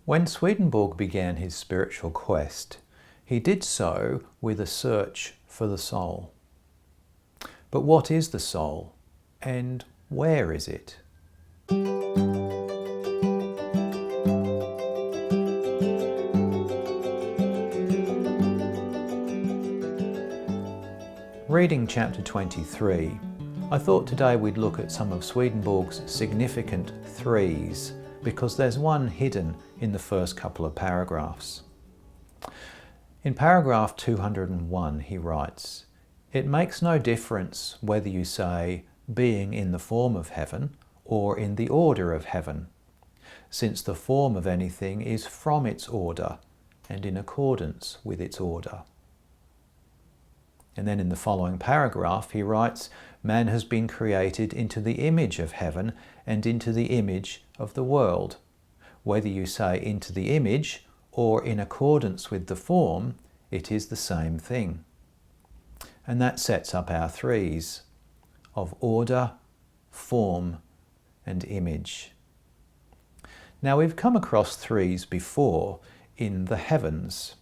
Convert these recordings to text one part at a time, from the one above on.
When Swedenborg began his spiritual quest, he did so with a search for the soul. But what is the soul, and where is it? Reading chapter 23, I thought today we'd look at some of Swedenborg's significant threes, because there's one hidden in the first couple of paragraphs. In paragraph 201 he writes, "It makes no difference whether you say being in the form of heaven or in the order of heaven, since the form of anything is from its order and in accordance with its order." And then in the following paragraph he writes, "Man has been created into the image of heaven and into the image of the world. Whether you say into the image or in accordance with the form, it is the same thing." And that sets up our threes of order, form, and image. Now we've come across threes before in the heavens,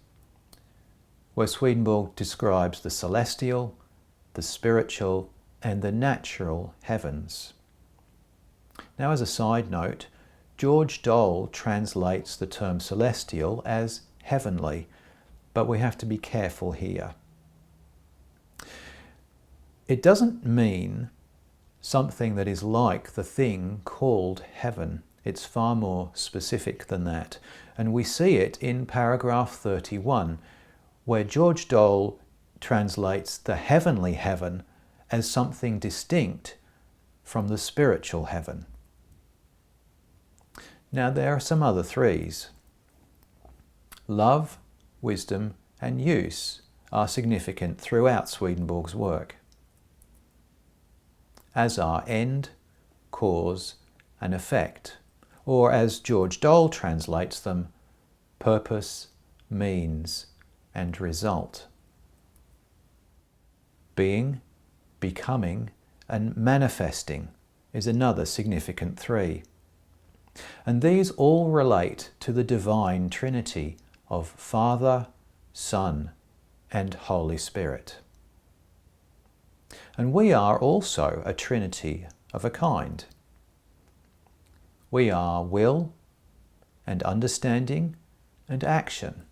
where Swedenborg describes the celestial, the spiritual, and the natural heavens. Now, as a side note, George Dole translates the term celestial as heavenly, but we have to be careful here. It doesn't mean something that is like the thing called heaven. It's far more specific than that. And we see it in paragraph 31, where George Dole translates the heavenly heaven as something distinct from the spiritual heaven. Now there are some other threes. Love, wisdom, and use are significant throughout Swedenborg's work, as are end, cause, and effect, or as George Dole translates them, purpose, means, and result. Being, becoming, and manifesting is another significant three. And these all relate to the divine Trinity of Father, Son, and Holy Spirit. And we are also a Trinity of a kind. We are will and understanding and action,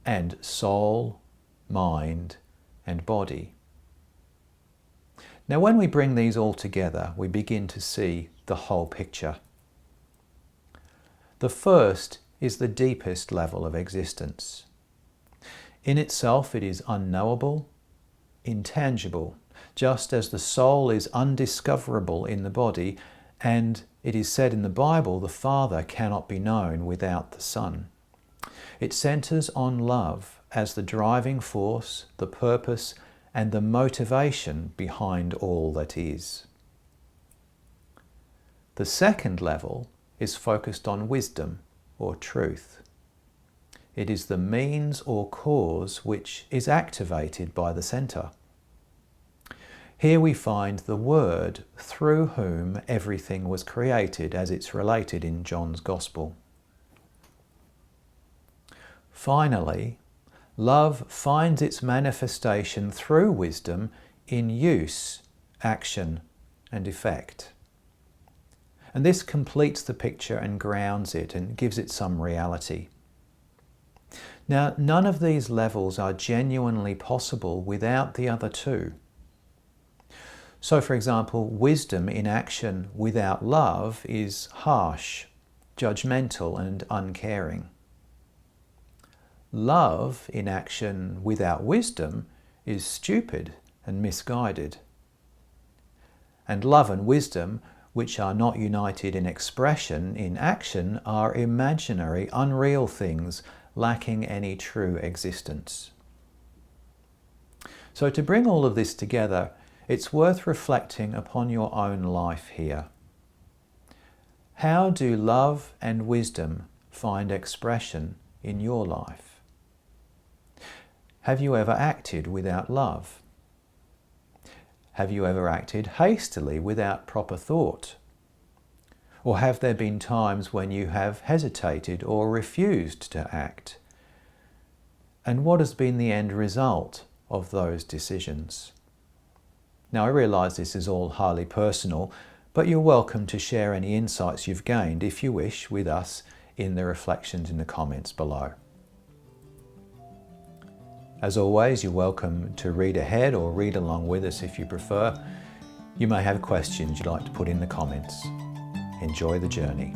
and soul, mind, and body. Now when we bring these all together, we begin to see the whole picture. The first is the deepest level of existence. In itself it is unknowable, intangible, just as the soul is undiscoverable in the body, and it is said in the Bible, the Father cannot be known without the Son. It centers on love as the driving force, the purpose, and the motivation behind all that is. The second level is focused on wisdom or truth. It is the means or cause which is activated by the center. Here we find the Word through whom everything was created, as it's related in John's Gospel. Finally, love finds its manifestation through wisdom in use, action, and effect. And this completes the picture and grounds it and gives it some reality. Now, none of these levels are genuinely possible without the other two. So, for example, wisdom in action without love is harsh, judgmental, and uncaring. Love in action without wisdom is stupid and misguided. And love and wisdom, which are not united in expression, in action, are imaginary, unreal things, lacking any true existence. So to bring all of this together, it's worth reflecting upon your own life here. How do love and wisdom find expression in your life? Have you ever acted without love? Have you ever acted hastily without proper thought? Or have there been times when you have hesitated or refused to act? And what has been the end result of those decisions? Now, I realise this is all highly personal, but you're welcome to share any insights you've gained, if you wish, with us in the reflections in the comments below. As always, you're welcome to read ahead or read along with us if you prefer. You may have questions you'd like to put in the comments. Enjoy the journey.